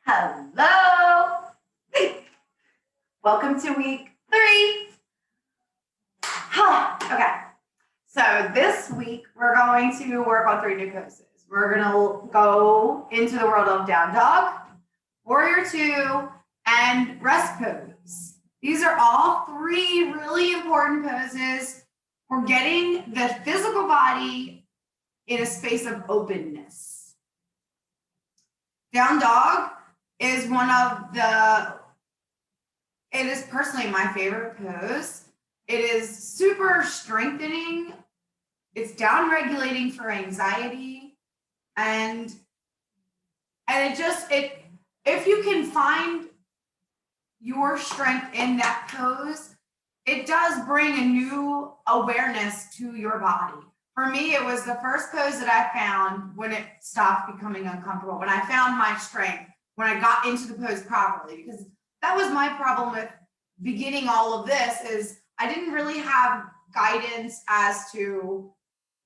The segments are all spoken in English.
Hello. Welcome to week 3. Okay. So this week we're going to work on 3 new poses. We're going to go into the world of down dog, warrior 2, and rest pose. These are all 3 really important poses for getting the physical body in a space of openness. Down dog is it is personally my favorite pose. It is super strengthening. It's down regulating for anxiety. And if you can find your strength in that pose, it does bring a new awareness to your body. For me, it was the first pose that I found when it stopped becoming uncomfortable, when I found my strength, when I got into the pose properly, because that was my problem with beginning all of this, is I didn't really have guidance as to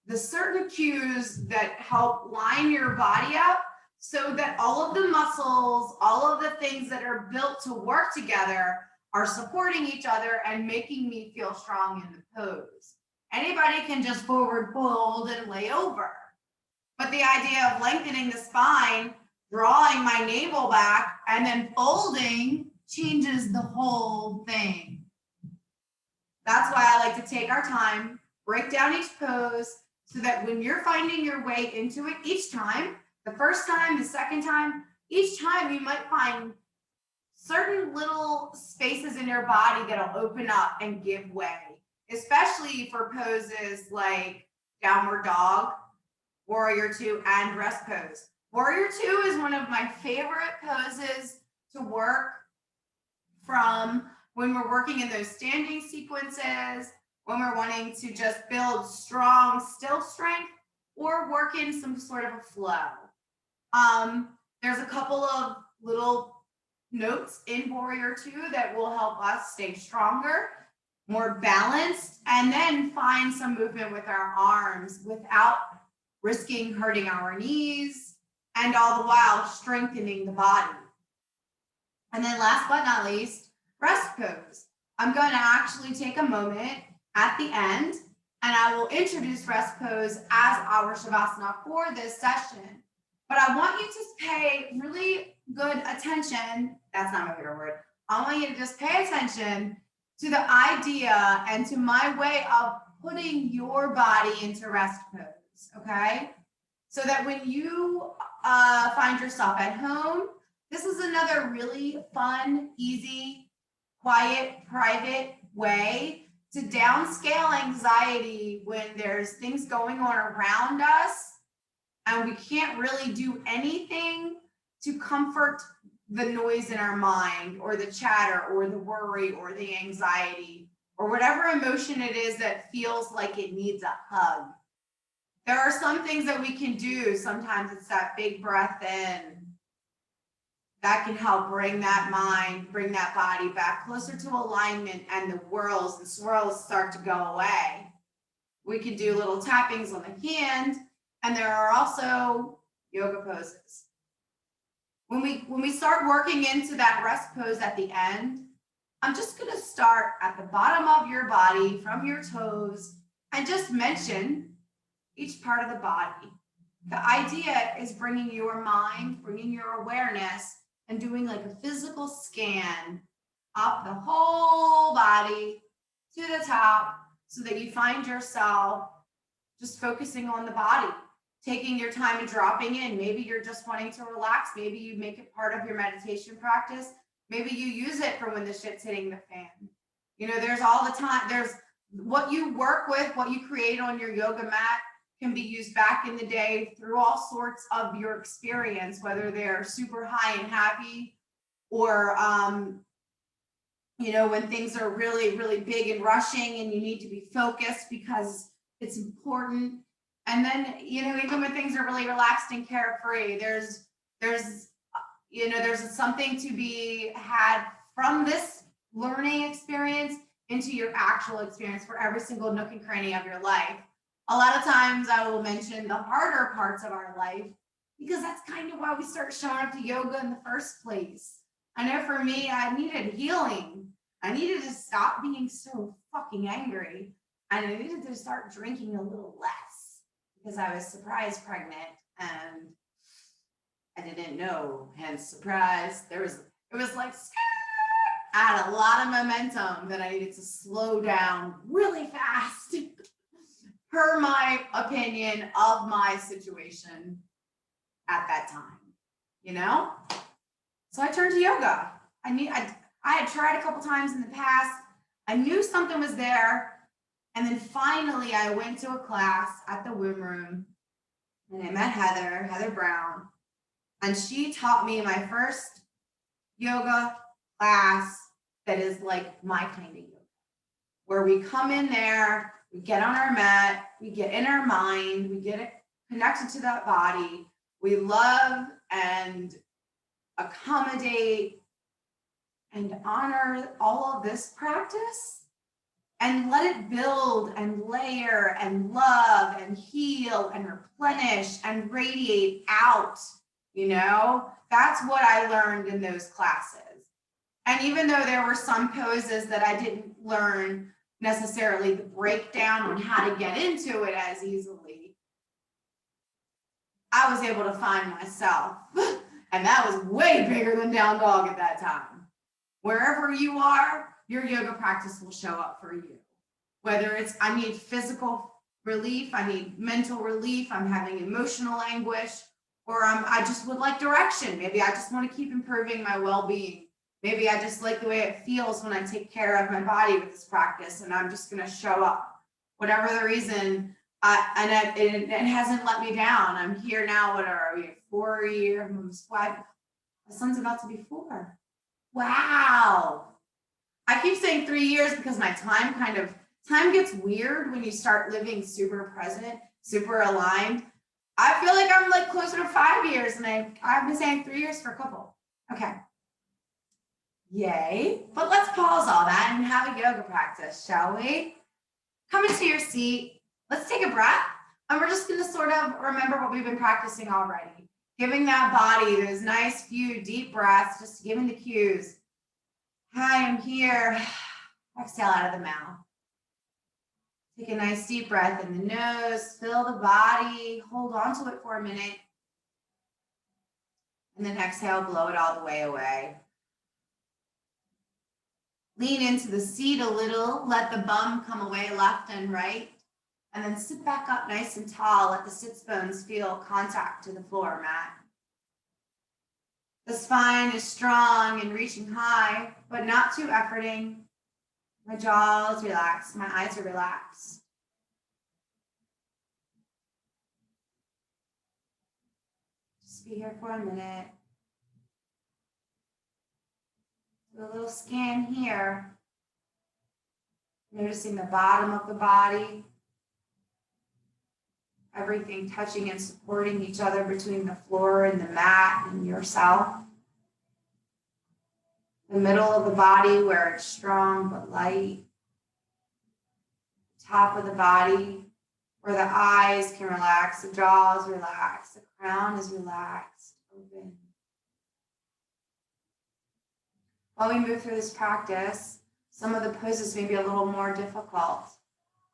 the certain cues that help line your body up so that all of the muscles, all of the things that are built to work together are supporting each other and making me feel strong in the pose. Anybody can just forward fold and lay over. But the idea of lengthening the spine, drawing my navel back, and then folding changes the whole thing. That's why I like to take our time, break down each pose, so that when you're finding your way into it each time, the first time, the second time, each time you might find certain little spaces in your body that'll open up and give way, especially for poses like downward dog, warrior 2, and rest pose. Warrior 2 is one of my favorite poses to work from when we're working in those standing sequences, when we're wanting to just build strong still strength, or work in some sort of a flow. There's a couple of little notes in warrior 2 that will help us stay stronger, more balanced, and then find some movement with our arms without risking hurting our knees, and all the while strengthening the body. And then last but not least, rest pose. I'm going to actually take a moment at the end, and I will introduce rest pose as our Shavasana for this session. But I want you to pay really good attention. That's not my favorite word. I want you to just pay attention to the idea and to my way of putting your body into rest pose, okay? So that when you find yourself at home, this is another really fun, easy, quiet, private way to downscale anxiety when there's things going on around us and we can't really do anything to comfort the noise in our mind or the chatter or the worry or the anxiety or whatever emotion it is that feels like it needs a hug. There are some things that we can do. Sometimes it's that big breath in that can help bring that mind, bring that body back closer to alignment, and the whirls and swirls start to go away. We can do little tappings on the hand, and there are also yoga poses. When we start working into that rest pose at the end, I'm just going to start at the bottom of your body from your toes and just mention each part of the body. The idea is bringing your mind, bringing your awareness, and doing like a physical scan up the whole body to the top so that you find yourself just focusing on the body, taking your time and dropping in. Maybe you're just wanting to relax. Maybe you make it part of your meditation practice. Maybe you use it for when the shit's hitting the fan. You know, there's all the time, there's what you work with, what you create on your yoga mat can be used back in the day through all sorts of your experience, whether they're super high and happy or, you know, when things are really, really big and rushing and you need to be focused because it's important. And then, you know, even when things are really relaxed and carefree, there's something to be had from this learning experience into your actual experience for every single nook and cranny of your life. A lot of times I will mention the harder parts of our life because that's kind of why we start showing up to yoga in the first place. I know for me, I needed healing. I needed to stop being so fucking angry. And I needed to start drinking a little less because I was surprise pregnant and I didn't know, hence surprise. It was like, I had a lot of momentum that I needed to slow down really fast per my opinion of my situation at that time, you know? So I turned to yoga. I had tried a couple times in the past. I knew something was there. And then finally I went to a class at the Womb Room and I met Heather Brown, and she taught me my first yoga class that is like my kind of yoga, where we come in there, we get on our mat, we get in our mind, we get it connected to that body, we love and accommodate and honor all of this practice and let it build and layer and love and heal and replenish and radiate out, you know? That's what I learned in those classes. And even though there were some poses that I didn't learn necessarily the breakdown on how to get into it as easily, I was able to find myself. And that was way bigger than down dog at that time. Wherever you are, your yoga practice will show up for you. Whether it's, I need physical relief, I need mental relief, I'm having emotional anguish, or I just would like direction. Maybe I just want to keep improving my well-being. Maybe I just like the way it feels when I take care of my body with this practice, and I'm just going to show up. Whatever the reason, it hasn't let me down. I'm here now. What are we? 4 years, almost 5. My son's about to be 4. Wow. I keep saying 3 years because my time gets weird when you start living super present, super aligned. I feel like I'm like closer to 5 years, and I've been saying 3 years for a couple. Okay. Yay. But let's pause all that and have a yoga practice, shall we? Come into your seat. Let's take a breath. And we're just going to sort of remember what we've been practicing already. Giving that body those nice few deep breaths, just giving the cues. Hi, I'm here. Exhale out of the mouth. Take a nice deep breath in the nose, fill the body, hold on to it for a minute. And then exhale, blow it all the way away. Lean into the seat a little, let the bum come away left and right. And then sit back up nice and tall, let the sits bones feel contact to the floor mat. The spine is strong and reaching high, but not too efforting. My jaw is relaxed, my eyes are relaxed. Just be here for a minute. Do a little scan here. Noticing the bottom of the body. Everything touching and supporting each other between the floor and the mat and yourself. The middle of the body where it's strong but light. Top of the body where the eyes can relax, the jaw is relaxed, the crown is relaxed, open. While we move through this practice, some of the poses may be a little more difficult.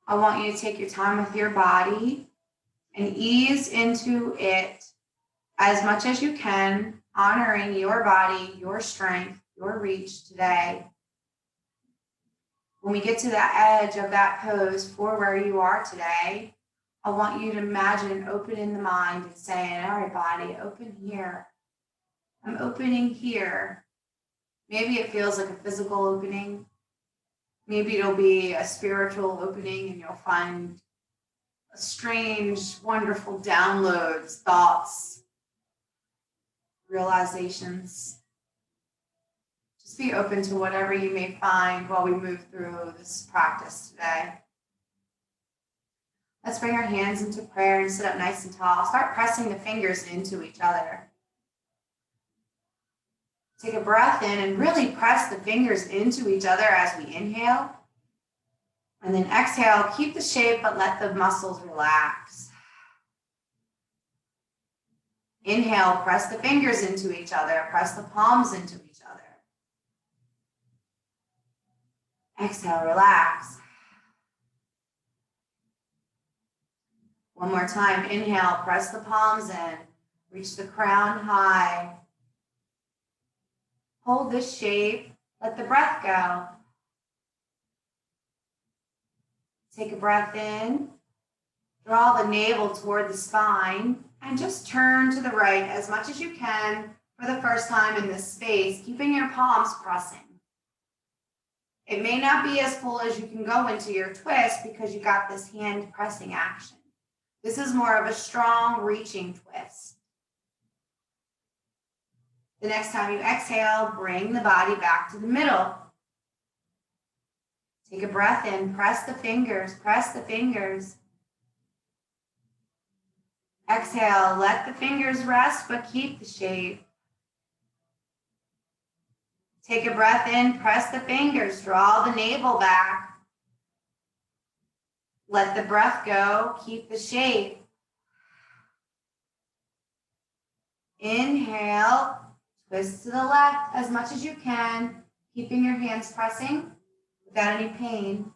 I want you to take your time with your body and ease into it as much as you can, honoring your body, your strength, your reach today. When we get to the edge of that pose for where you are today, I want you to imagine opening the mind and saying, all right, body, open here. I'm opening here. Maybe it feels like a physical opening. Maybe it'll be a spiritual opening and you'll find strange, wonderful downloads, thoughts, realizations. Just be open to whatever you may find while we move through this practice today. Let's bring our hands into prayer and sit up nice and tall. Start pressing the fingers into each other. Take a breath in and really press the fingers into each other as we inhale. And then exhale, keep the shape, but let the muscles relax. Inhale, press the fingers into each other, press the palms into each other. Exhale, relax. One more time, inhale, press the palms in, reach the crown high. Hold this shape, let the breath go. Take a breath in, draw the navel toward the spine, and just turn to the right as much as you can for the first time in this space, keeping your palms pressing. It may not be as full as you can go into your twist because you got this hand pressing action. This is more of a strong reaching twist. The next time you exhale, bring the body back to the middle. Take a breath in, press the fingers, press the fingers. Exhale, let the fingers rest, but keep the shape. Take a breath in, press the fingers, draw the navel back. Let the breath go, keep the shape. Inhale, twist to the left as much as you can, keeping your hands pressing without any pain.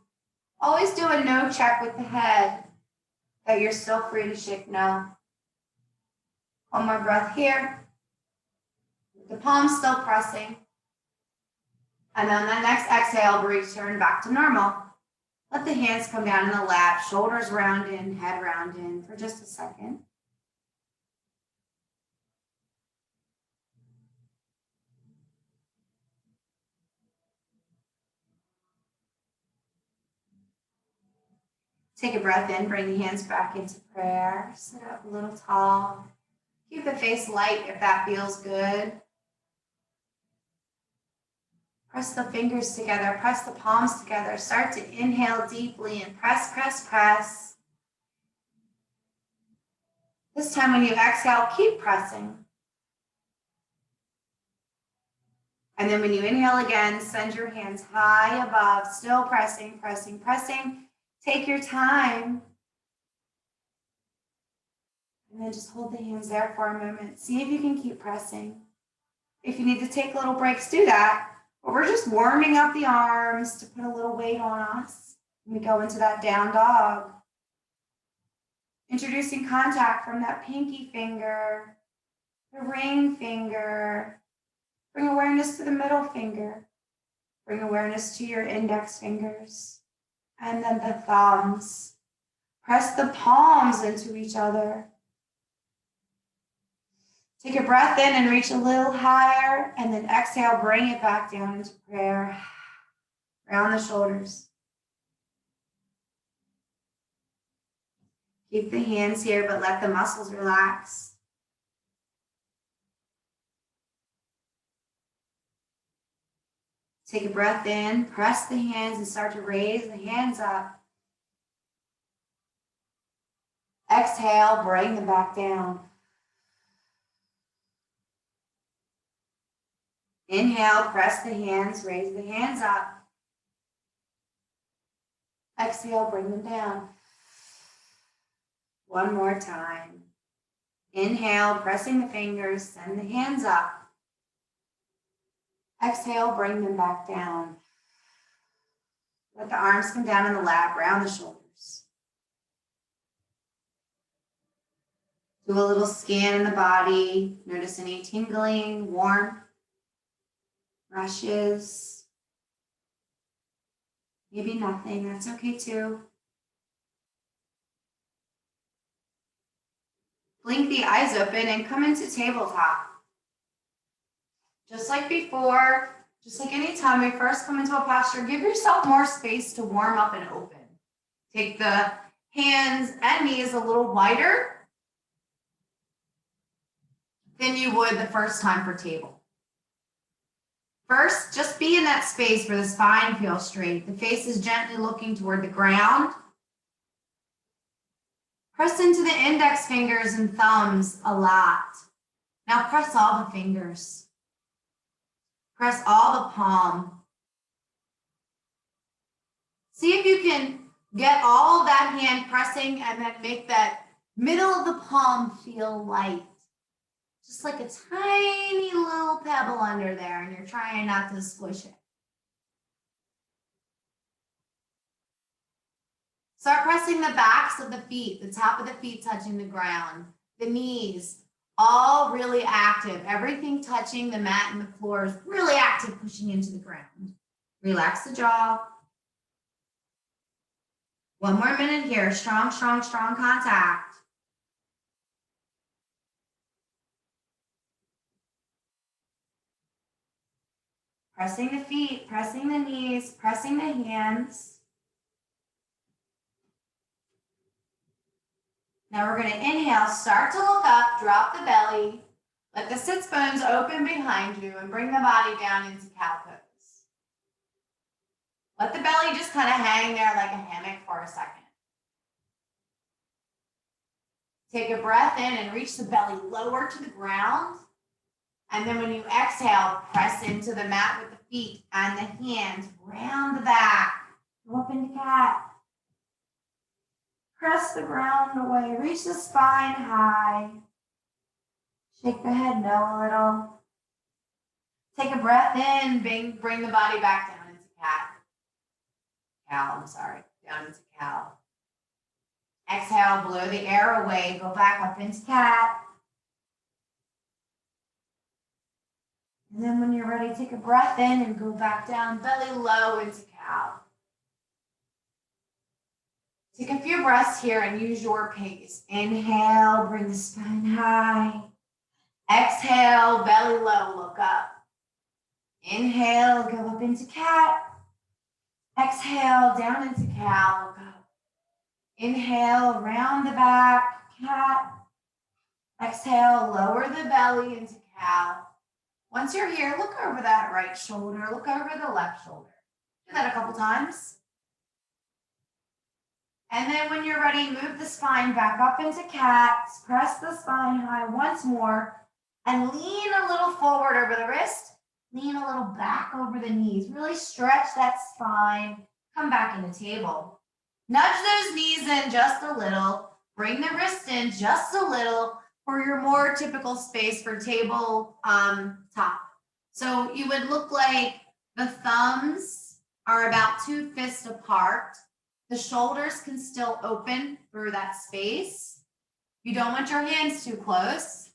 Always do a no check with the head, that you're still free to shake no. One more breath here. The palms still pressing. And then the next exhale, return back to normal. Let the hands come down in the lap, shoulders round in, head round in for just a second. Take a breath in, bring the hands back into prayer. Sit up a little tall. Keep the face light if that feels good. Press the fingers together, press the palms together. Start to inhale deeply and press, press, press. This time when you exhale, keep pressing. And then when you inhale again, send your hands high above, still pressing, pressing, pressing. Take your time. And then just hold the hands there for a moment. See if you can keep pressing. If you need to take little breaks, do that. But we're just warming up the arms to put a little weight on us. When we go into that down dog. Introducing contact from that pinky finger, the ring finger. Bring awareness to the middle finger. Bring awareness to your index fingers. And then the thumbs. Press the palms into each other. Take a breath in and reach a little higher, and then exhale, bring it back down into prayer. Round the shoulders. Keep the hands here, but let the muscles relax. Take a breath in, press the hands and start to raise the hands up. Exhale, bring them back down. Inhale, press the hands, raise the hands up. Exhale, bring them down. One more time. Inhale, pressing the fingers, send the hands up. Exhale, bring them back down. Let the arms come down in the lap, round the shoulders. Do a little scan in the body. Notice any tingling, warmth, rushes. Maybe nothing, that's okay too. Blink the eyes open and come into tabletop. Just like before, just like any time we first come into a posture, give yourself more space to warm up and open. Take the hands and knees a little wider than you would the first time for table. First, just be in that space where the spine feels straight. The face is gently looking toward the ground. Press into the index fingers and thumbs a lot. Now press all the fingers. Press all the palm. See if you can get all of that hand pressing and then make that middle of the palm feel light. just like a tiny little pebble under there, and you're trying not to squish it. Start pressing the backs of the feet, the top of the feet touching the ground, the knees, all really active. Everything touching the mat and the floor is really active, pushing into the ground. Relax the jaw. One more minute here. Strong, strong, strong contact. Pressing the feet, pressing the knees, pressing the hands. Now we're going to inhale, start to look up, drop the belly. Let the sits bones open behind you and bring the body down into cow pose. Let the belly just kind of hang there like a hammock for a second. Take a breath in and reach the belly lower to the ground. And then when you exhale, press into the mat with the feet and the hands, round the back, go up into cat. Press the ground away, reach the spine high. Shake the head no a little. Take a breath in, bring the body back down into cat. Down into cow. Exhale, blow the air away, go back up into cat. And then when you're ready, take a breath in and go back down, belly low into cow. Take a few breaths here and use your pace. Inhale, bring the spine high. Exhale, belly low, look up. Inhale, go up into cat. Exhale, down into cow, look up. Inhale, around the back, cat. Exhale, lower the belly into cow. Once you're here, look over that right shoulder, look over the left shoulder. Do that a couple times. And then when you're ready, move the spine back up into cat. Press the spine high once more and lean a little forward over the wrist. Lean a little back over the knees. Really stretch that spine. Come back into table. Nudge those knees in just a little. Bring the wrist in just a little for your more typical space for table top. So you would look like the thumbs are about 2 fists apart. The shoulders can still open through that space. You don't want your hands too close.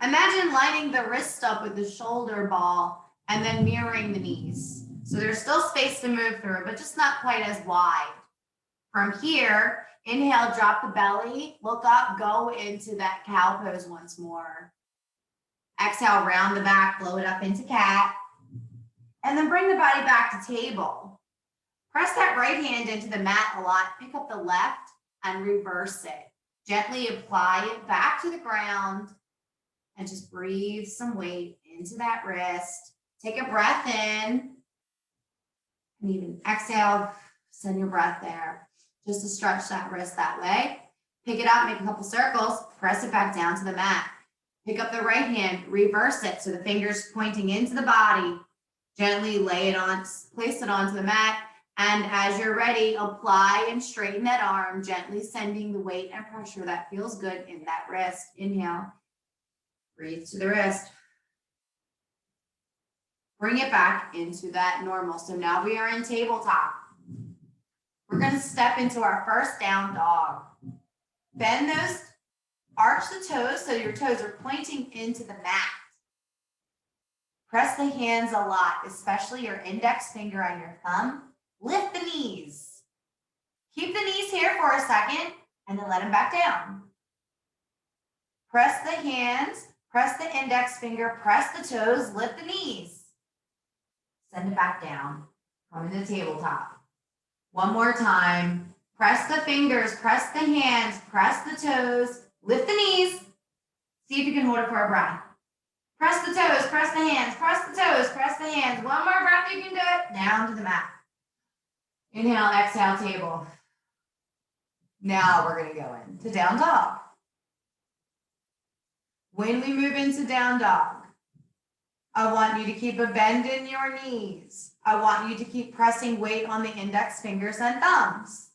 Imagine lining the wrist up with the shoulder ball and then mirroring the knees. So there's still space to move through, but just not quite as wide. From here, inhale, drop the belly, look up, go into that cow pose once more. Exhale, round the back, blow it up into cat. And then bring the body back to table. Press that right hand into the mat a lot, pick up the left and reverse it. Gently apply it back to the ground and just breathe some weight into that wrist. Take a breath in and even exhale, send your breath there. Just to stretch that wrist that way. Pick it up, make a couple circles, press it back down to the mat. Pick up the right hand, reverse it so the fingers pointing into the body. Gently lay it on, place it onto the mat. And as you're ready, apply and straighten that arm, gently sending the weight and pressure that feels good in that wrist. Inhale, breathe to the wrist. Bring it back into that normal. So now we are in tabletop. We're going to step into our first down dog. Bend those, arch the toes so your toes are pointing into the mat. Press the hands a lot, especially your index finger on your thumb. Lift the knees. Keep the knees here for a second and then let them back down. Press the hands, press the index finger, press the toes, lift the knees. Send it back down. Come into tabletop. One more time. Press the fingers, press the hands, press the toes, lift the knees. See if you can hold it for a breath. Press the toes, press the hands, press the toes, press the hands. One more breath, you can do it. Down to the mat. Inhale, exhale, table. Now we're going to go into down dog. When we move into down dog, I want you to keep a bend in your knees. I want you to keep pressing weight on the index fingers and thumbs.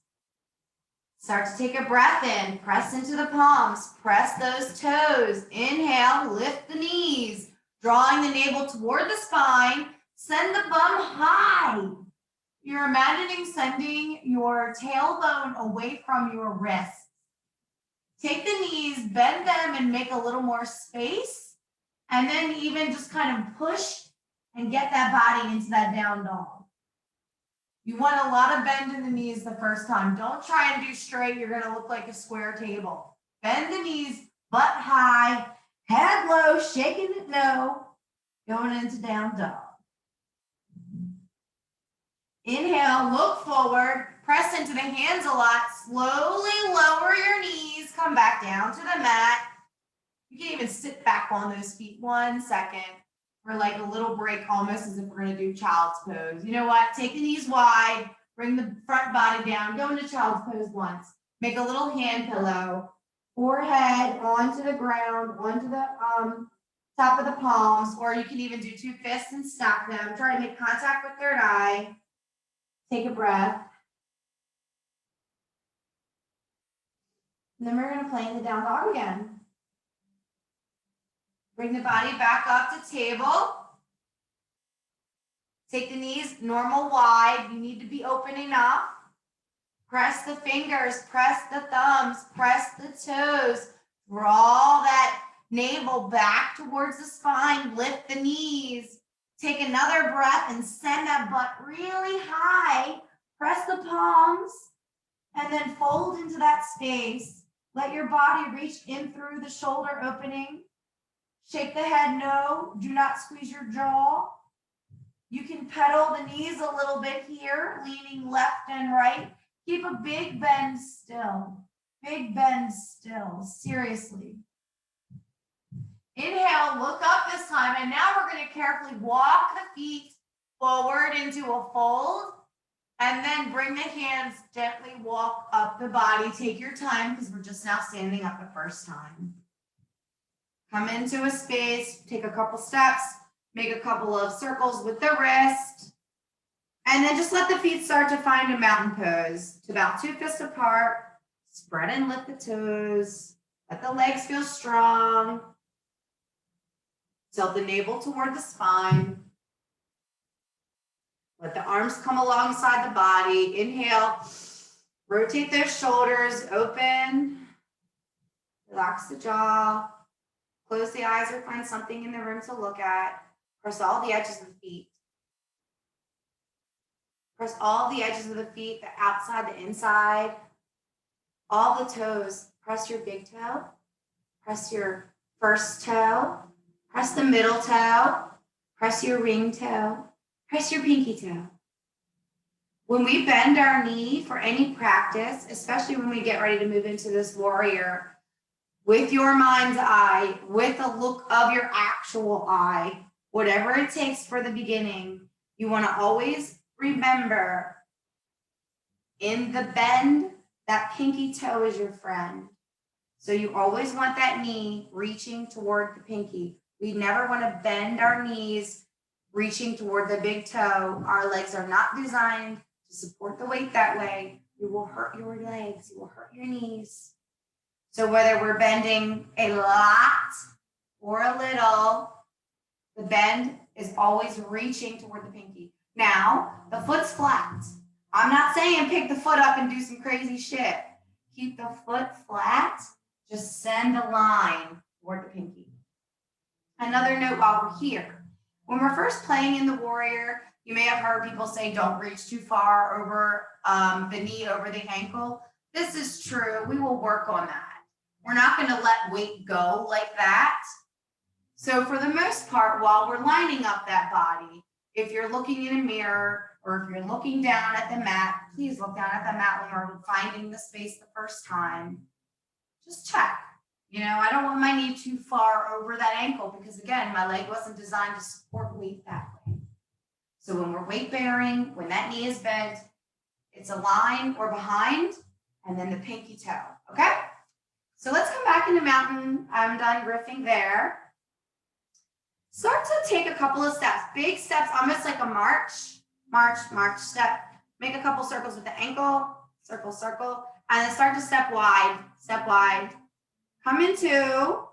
Start to take a breath in, press into the palms, press those toes. Inhale, lift the knees, drawing the navel toward the spine, send the bum high. You're imagining sending your tailbone away from your wrists. Take the knees, bend them, and make a little more space. And then even just kind of push and get that body into that down dog. You want a lot of bend in the knees the first time. Don't try and do straight. You're going to look like a square table. Bend the knees, butt high, head low, shaking it no, going into down dog. Inhale, look forward, press into the hands a lot. Slowly lower your knees, come back down to the mat. You can even sit back on those feet 1 second. For like a little break, almost as if we're gonna do child's pose. You know what? Take the knees wide, bring the front body down, go into child's pose once. Make a little hand pillow, forehead onto the ground, onto the top of the palms, or you can even do 2 fists and stack them. Try to make contact with third eye. Take a breath. And then we're gonna plane the down dog again. Bring the body back up to table. Take the knees normal wide. You need to be open enough. Press the fingers, press the thumbs, press the toes. Draw that navel back towards the spine. Lift the knees. Take another breath and send that butt really high. Press the palms and then fold into that space. Let your body reach in through the shoulder opening. Shake the head no, do not squeeze your jaw. You can pedal the knees a little bit here, leaning left and right. Keep a big bend still, seriously. Inhale, look up this time, and now we're gonna carefully walk the feet forward into a fold, and then bring the hands, gently walk up the body. Take your time, because we're just now standing up the first time. Come into a space, take a couple steps, make a couple of circles with the wrist, and then just let the feet start to find a mountain pose. To about 2 fists apart, spread and lift the toes, let the legs feel strong. Tilt the navel toward the spine. Let the arms come alongside the body. Inhale, rotate those shoulders, open, relax the jaw. Close the eyes or find something in the room to look at. Press all the edges of the feet. Press all the edges of the feet, the outside, the inside. All the toes. Press your big toe. Press your first toe. Press the middle toe. Press your ring toe. Press your pinky toe. When we bend our knee for any practice, especially when we get ready to move into this warrior, with your mind's eye, with a look of your actual eye, whatever it takes for the beginning, you want to always remember in the bend, that pinky toe is your friend. So you always want that knee reaching toward the pinky. We never want to bend our knees reaching toward the big toe. Our legs are not designed to support the weight that way. You will hurt your legs, you will hurt your knees. So whether we're bending a lot or a little, the bend is always reaching toward the pinky. Now, the foot's flat. I'm not saying pick the foot up and do some crazy shit. Keep the foot flat. Just send a line toward the pinky. Another note while we're here. When we're first playing in the warrior, you may have heard people say don't reach too far over the knee, over the ankle. This is true. We will work on that. We're not going to let weight go like that. So for the most part, while we're lining up that body, if you're looking in a mirror or if you're looking down at the mat, please look down at the mat when you're finding the space the first time. Just check. You know, I don't want my knee too far over that ankle because, again, my leg wasn't designed to support weight that way. So when we're weight bearing, when that knee is bent, it's a line or behind, and then the pinky toe, okay? So let's come back into mountain. I'm done riffing there. Start to take a couple of steps, big steps, almost like a march, step. Make a couple circles with the ankle, circle, circle. And then start to step wide, Come into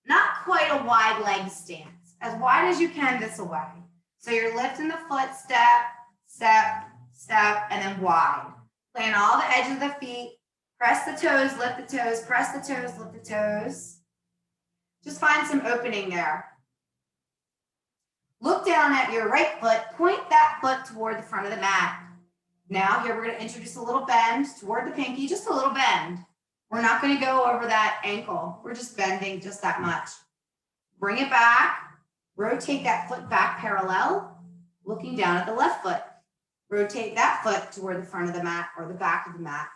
not quite a wide leg stance, as wide as you can this way. So you're lifting the foot, step, and then wide. Plant all the edges of the feet, press the toes, lift the toes, press the toes, lift the toes. Just find some opening there. Look down at your right foot, point that foot toward the front of the mat. Now here we're going to introduce a little bend toward the pinky, just a little bend. We're not going to go over that ankle. We're just bending just that much. Bring it back, rotate that foot back parallel, looking down at the left foot. Rotate that foot toward the front of the mat or the back of the mat.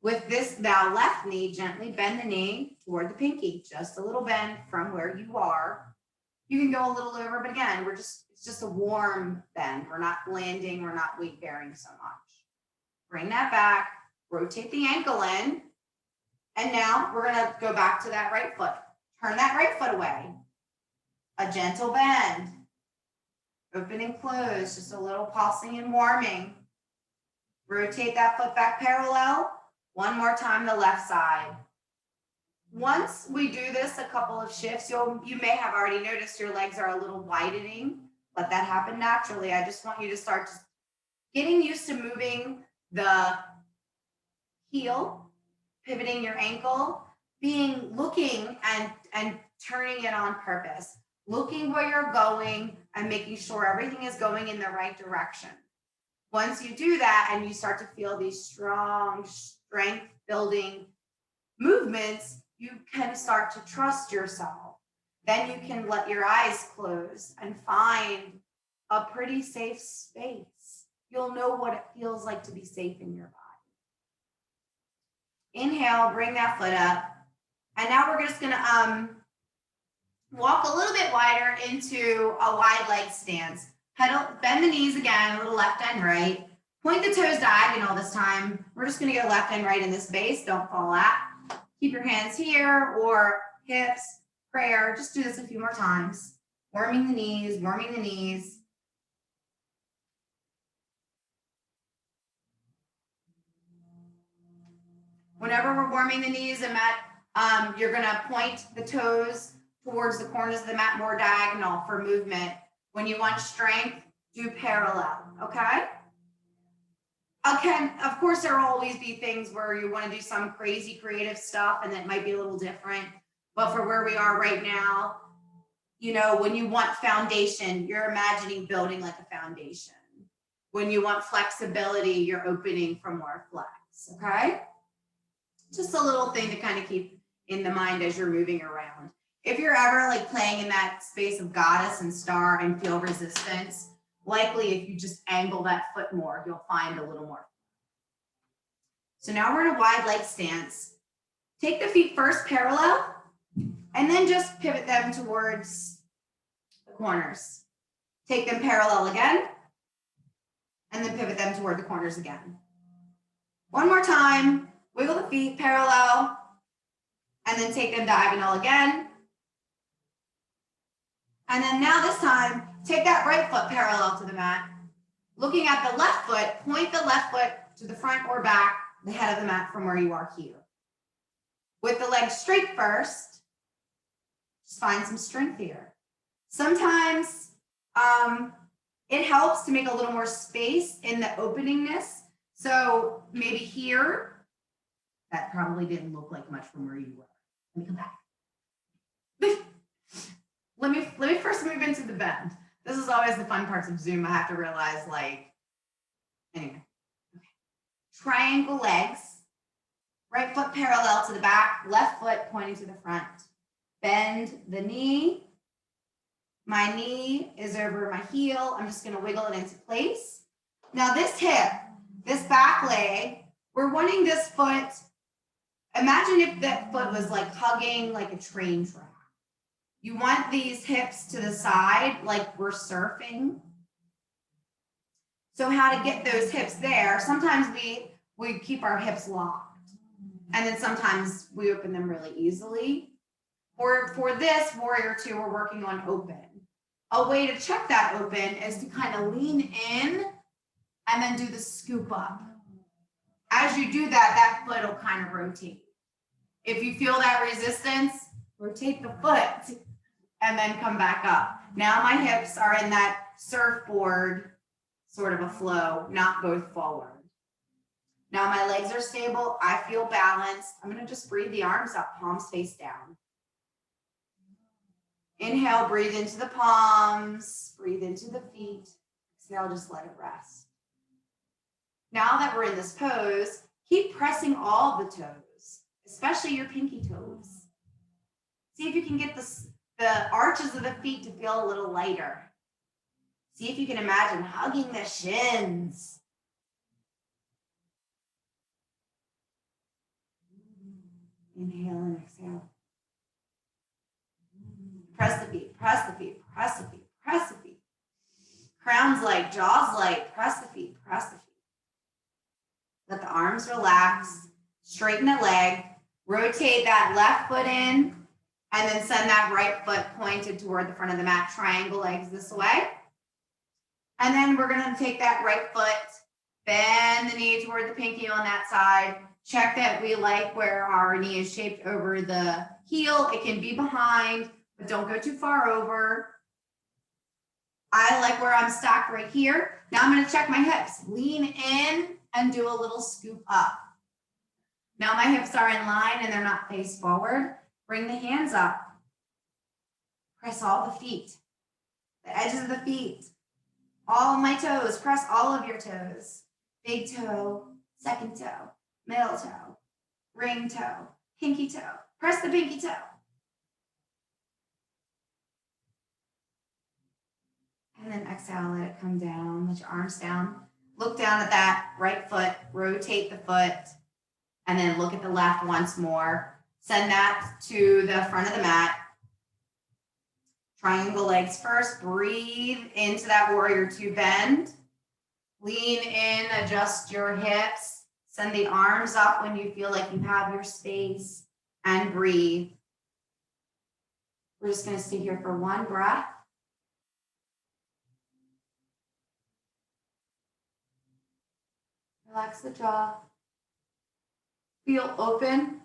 With this now left knee, gently bend the knee toward the pinky, just a little bend from where you are. You can go a little over, but again, it's just a warm bend. We're not landing, we're not weight bearing so much. Bring that back, rotate the ankle in, and now we're gonna go back to that right foot. Turn that right foot away. A gentle bend. Open and close, just a little pulsing and warming. Rotate that foot back parallel. One more time, the left side. Once we do this a couple of shifts, you may have already noticed your legs are a little widening. Let that happen naturally. I just want you to start getting used to moving the heel, pivoting your ankle, looking and turning it on purpose. Looking where you're going and making sure everything is going in the right direction. Once you do that and you start to feel these strong, strength building movements, you can start to trust yourself. Then you can let your eyes close and find a pretty safe space. You'll know what it feels like to be safe in your body. Inhale, bring that foot up. And now we're just gonna walk a little bit wider into a wide leg stance. Bend the knees again, a little left and right. Point the toes diagonal this time. We're just gonna go left and right in this base, don't fall out. Keep your hands here or hips, prayer. Just do this a few more times. Warming the knees, warming the knees. Whenever we're warming the knees and mat, you're gonna point the toes towards the corners of the mat, more diagonal for movement. When you want strength, do parallel, okay? Again, of course, there will always be things where you want to do some crazy creative stuff and it might be a little different. But for where we are right now, when you want foundation, you're imagining building like a foundation. When you want flexibility, you're opening for more flex, okay? Just a little thing to kind of keep in the mind as you're moving around. If you're ever like playing in that space of goddess and star and feel resistance, likely if you just angle that foot more, you'll find a little more. So now we're in a wide leg stance. Take the feet first parallel and then just pivot them towards the corners. Take them parallel again and then pivot them toward the corners again. One more time, wiggle the feet parallel and then take them diagonal again. And then now this time, take that right foot parallel to the mat. Looking at the left foot, point the left foot to the front or back, the head of the mat from where you are here. With the legs straight first, just find some strength here. Sometimes it helps to make a little more space in the openingness. So maybe here, that probably didn't look like much from where you were. Let me come back. Let me first move into the bend. This is always the fun parts of Zoom. I have to realize, anyway. Okay. Triangle legs. Right foot parallel to the back, left foot pointing to the front. Bend the knee. My knee is over my heel. I'm just gonna wiggle it into place. Now this hip, this back leg, we're wanting this foot. Imagine if that foot was like hugging like a train track. You want these hips to the side like we're surfing. So how to get those hips there, sometimes we keep our hips locked. And then sometimes we open them really easily. Or for this warrior two, we're working on open. A way to check that open is to kind of lean in and then do the scoop up. as you do that, that foot will kind of rotate. If you feel that resistance, rotate the foot and then come back up. Now my hips are in that surfboard sort of a flow, not both forward. Now my legs are stable. I feel balanced. I'm going to just breathe the arms up, palms face down. Inhale, breathe into the palms, breathe into the feet. Exhale, just let it rest. Now that we're in this pose, keep pressing all the toes, especially your pinky toes. See if you can get the arches of the feet to feel a little lighter. See if you can imagine hugging the shins. Inhale and exhale. Press the feet, press the feet, press the feet, press the feet. Crown's light, jaws light, press the feet, press the feet. Let the arms relax, straighten the leg, rotate that left foot in, and then send that right foot pointed toward the front of the mat, triangle legs this way. And then we're gonna take that right foot, bend the knee toward the pinky on that side. Check that we like where our knee is shaped over the heel. It can be behind, but don't go too far over. I like where I'm stacked right here. Now I'm gonna check my hips. Lean in and do a little scoop up. Now my hips are in line and they're not face forward. Bring the hands up. Press all the feet, the edges of the feet, all of my toes. Press all of your toes. Big toe, second toe, middle toe, ring toe, pinky toe. Press the pinky toe. And then exhale, let it come down. Let your arms down. Look down at that right foot. Rotate the foot. And then look at the left once more. Send that to the front of the mat. Triangle legs first. Breathe into that warrior two bend. Lean in, adjust your hips. Send the arms up when you feel like you have your space. And breathe. We're just going to stay here for one breath. Relax the jaw. Feel open.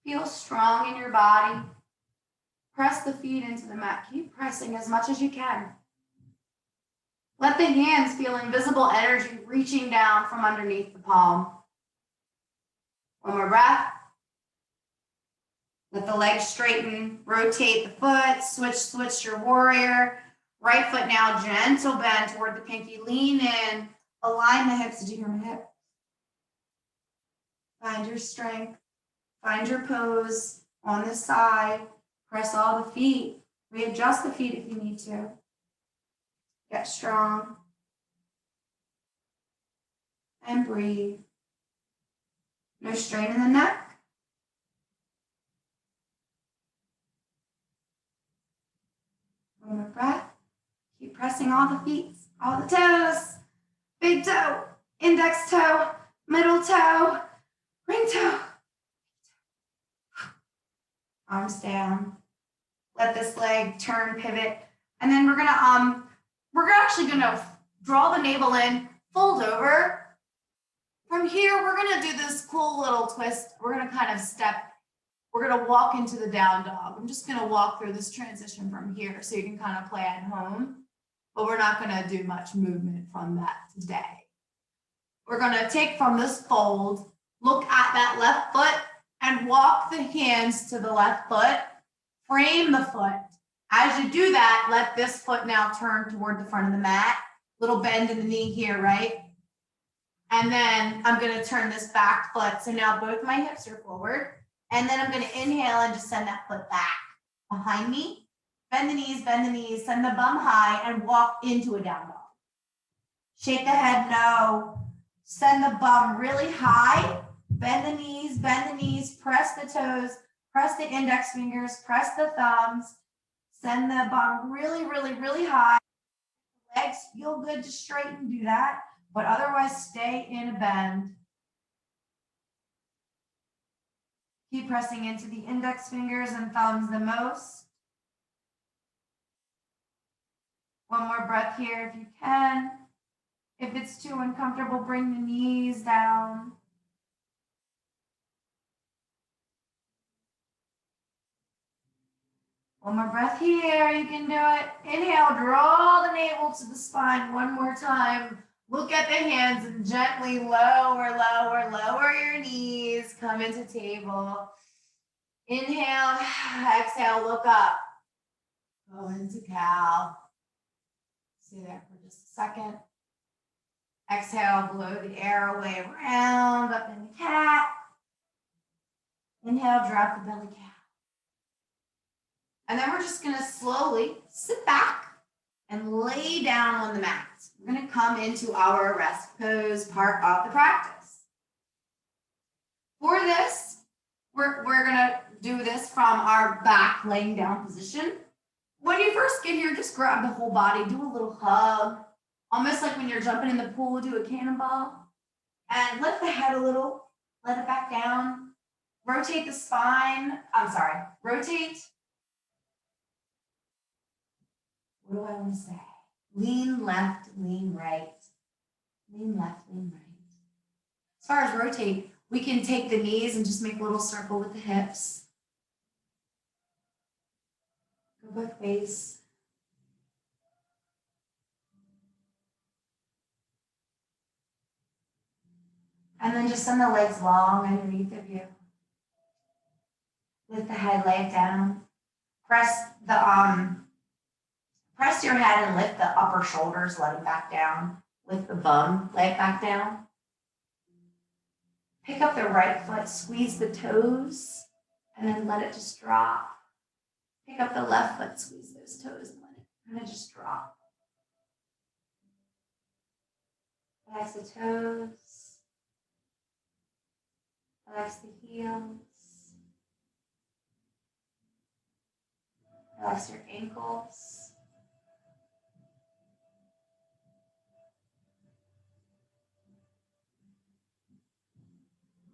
Feel strong in your body. Press the feet into the mat. Keep pressing as much as you can. Let the hands feel invisible energy reaching down from underneath the palm. One more breath. Let the legs straighten. Rotate the foot. Switch your warrior. Right foot now, gentle bend toward the pinky. Lean in. Align the hips. Did you hear my hip? Find your strength. Find your pose on this side. Press all the feet. Readjust the feet if you need to. Get strong. And breathe. No strain in the neck. One more breath. Keep pressing all the feet, all the toes. Big toe, index toe, middle toe, ring toe. Arms down. Let this leg turn, pivot. And then we're actually gonna draw the navel in, fold over. From here, we're gonna do this cool little twist. We're gonna kind of we're gonna walk into the down dog. I'm just gonna walk through this transition from here so you can kind of play at home, but we're not gonna do much movement from that today. We're gonna take from this fold, look at that left foot and walk the hands to the left foot, frame the foot. As you do that, let this foot now turn toward the front of the mat. Little bend in the knee here, right? And then I'm gonna turn this back foot. So now both my hips are forward. And then I'm gonna inhale and just send that foot back behind me. Bend the knees, send the bum high and walk into a down dog. Shake the head, no. Send the bum really high. Bend the knees, press the toes, press the index fingers, press the thumbs. Send the bum really, really, really high. Legs feel good to straighten, do that. But otherwise, stay in a bend. Keep pressing into the index fingers and thumbs the most. One more breath here if you can. If it's too uncomfortable, bring the knees down. One more breath here. You can do it. Inhale, draw the navel to the spine one more time. Look at the hands and gently lower, lower, lower your knees. Come into table. Inhale, exhale, look up. Go into cow. Stay there for just a second. Exhale, blow the air away, round up into cat. Inhale, drop the belly cat. And then we're just gonna slowly sit back and lay down on the mat. We're gonna come into our rest pose part of the practice. For this, we're gonna do this from our back laying down position. When you first get here, just grab the whole body, do a little hug, almost like when you're jumping in the pool, do a cannonball, and lift the head a little, let it back down, rotate the spine, rotate. What do I want to say? Lean left, lean right. Lean left, lean right. As far as rotate, we can take the knees and just make a little circle with the hips. Go both ways. And then just send the legs long underneath of you. Lift the head, lay it down. Press your head and lift the upper shoulders, let them back down. Lift the bum, lay it back down. Pick up the right foot, squeeze the toes, and then let it just drop. Pick up the left foot, squeeze those toes, and let it kind of just drop. Relax the toes. Relax the heels. Relax your ankles.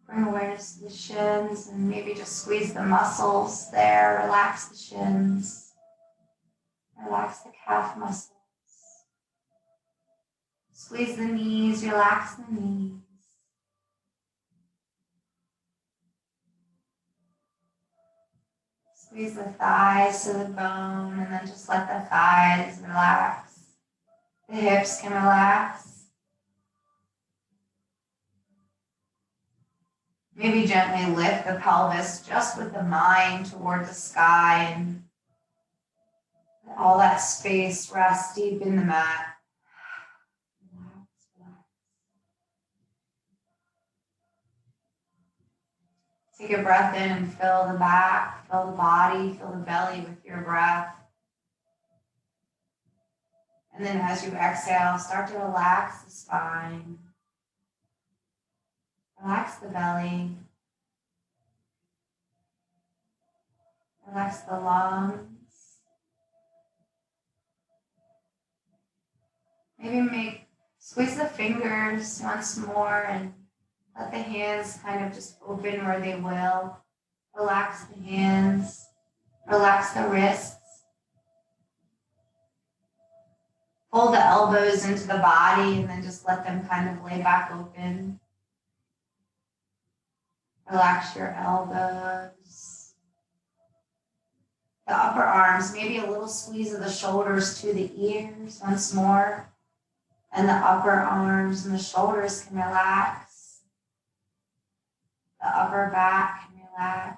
Bring awareness to the shins and maybe just squeeze the muscles there. Relax the shins. Relax the calf muscles. Squeeze the knees, relax the knees. Squeeze the thighs to the bone and then just let the thighs relax. The hips can relax. Maybe gently lift the pelvis just with the mind toward the sky and let all that space rest deep in the mat. Relax, relax. Take a breath in and fill the back, fill the body, fill the belly with your breath. And then as you exhale, start to relax the spine. Relax the belly. Relax the lungs. Maybe squeeze the fingers once more and let the hands kind of just open where they will. Relax the hands. Relax the wrists. Fold the elbows into the body and then just let them kind of lay back open. Relax your elbows. The upper arms, maybe a little squeeze of the shoulders to the ears once more. And the upper arms and the shoulders can relax. The upper back can relax.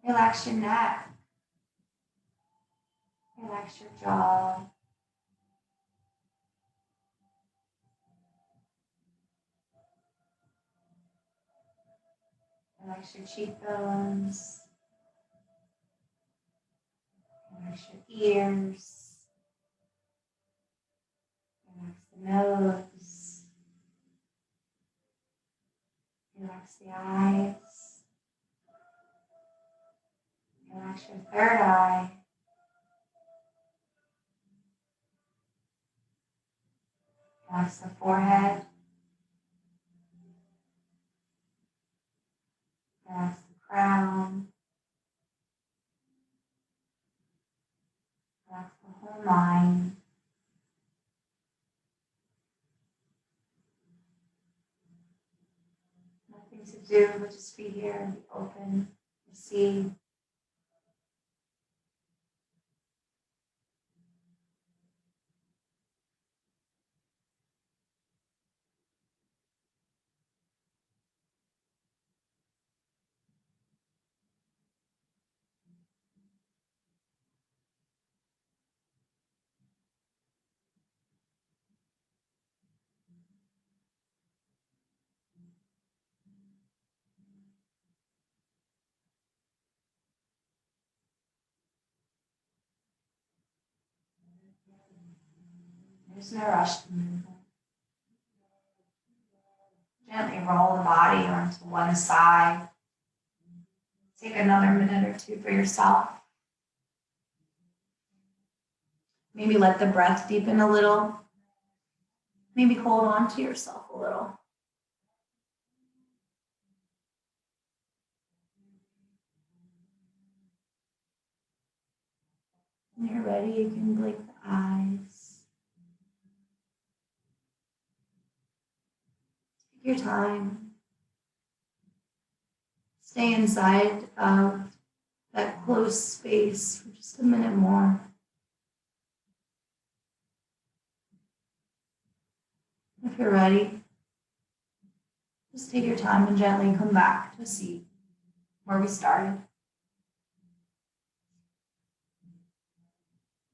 Relax your neck. Relax your jaw. Relax your cheekbones. Relax your ears. Relax the nose. Relax the eyes. Relax your third eye. Relax the forehead. Relax the crown. Relax the whole mind. Nothing to do, but just be here and be open, receive. There's no rush to movement. Gently roll the body onto one side. Take another minute or two for yourself. Maybe let the breath deepen a little. Maybe hold on to yourself a little. When you're ready, you can blink the eyes. Take your time. Stay inside of that closed space for just a minute more. If you're ready, just take your time and gently come back to a seat where we started.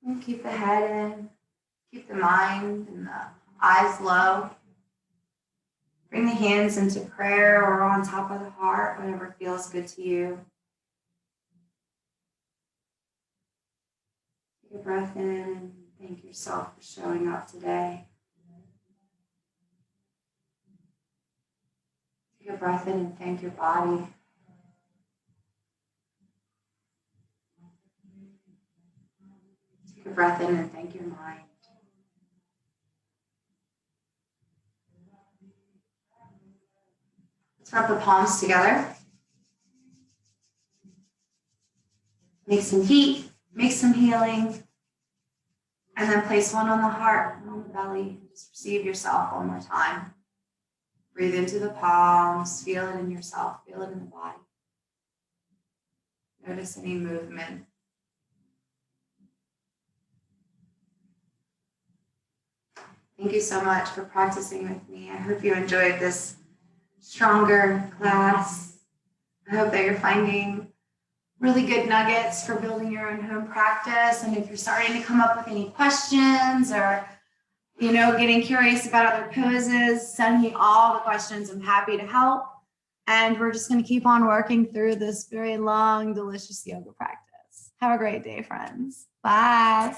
And keep the head in, keep the mind and the eyes low. Bring the hands into prayer or on top of the heart, whatever feels good to you. Take a breath in and thank yourself for showing up today. Take a breath in and thank your body. Take a breath in and thank your mind. Let's rub the palms together. Make some heat, make some healing, and then place one on the heart, one on the belly. Just receive yourself one more time. Breathe into the palms, feel it in yourself, feel it in the body. Notice any movement. Thank you so much for practicing with me. I hope you enjoyed this stronger class. I hope that you're finding really good nuggets for building your own home practice. And if you're starting to come up with any questions or, getting curious about other poses, send me all the questions. I'm happy to help. And we're just going to keep on working through this very long, delicious yoga practice. Have a great day, friends. Bye.